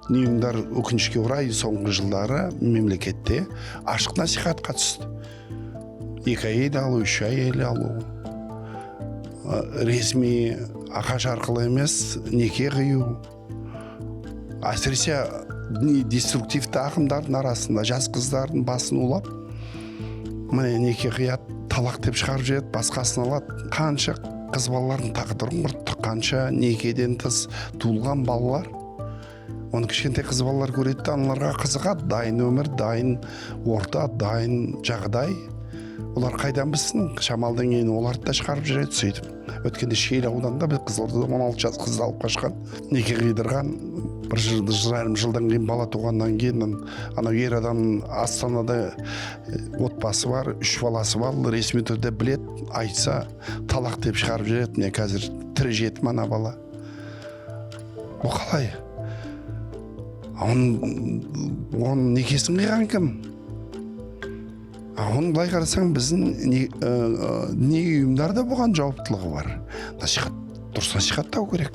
діни ұйымдар өкінішке орай соңғы жылдары мемлекетте ашық насихатқа түсті. 2 әйел алу, 3 әйел алу, ресми ағаш арқылы емес неке қию. Әсіресе деструктивті ағымдардың арасында жас қыздардың басын улап, міне неке қият, талақ деп шығарып жібереді, басқасын алады. Қанша қыз балалардың тағдырын құртты, қанша некеден тыс туылған балалар. Оны кішкентай қыз балалар көреді, аналарға қызығады, дайын өмір, дайын орта, дайын жағдай. Олар қайдан білсін, шамалдан кейін оларды да шығарып жүреді сөйтіп. Өткенде Шиелі ауданында бір Қызылордада 16 жас қызды алып қашқан, неке қидырған, бір жарым жылдан кейін бала туғаннан кейін анау ер адам Астанада отбасы бар, 3 баласы бар, ресми түрде білет, айтса талақ деп шығарып жүреді. Міне қазір тірі жетім ана бала. Бұл қалай? Оның некесін қиған кім? Оны былай қарасаң, біздің діни ұйымдарда бұған жауаптылығы бар. Насихат, дұрыс насихаттау керек.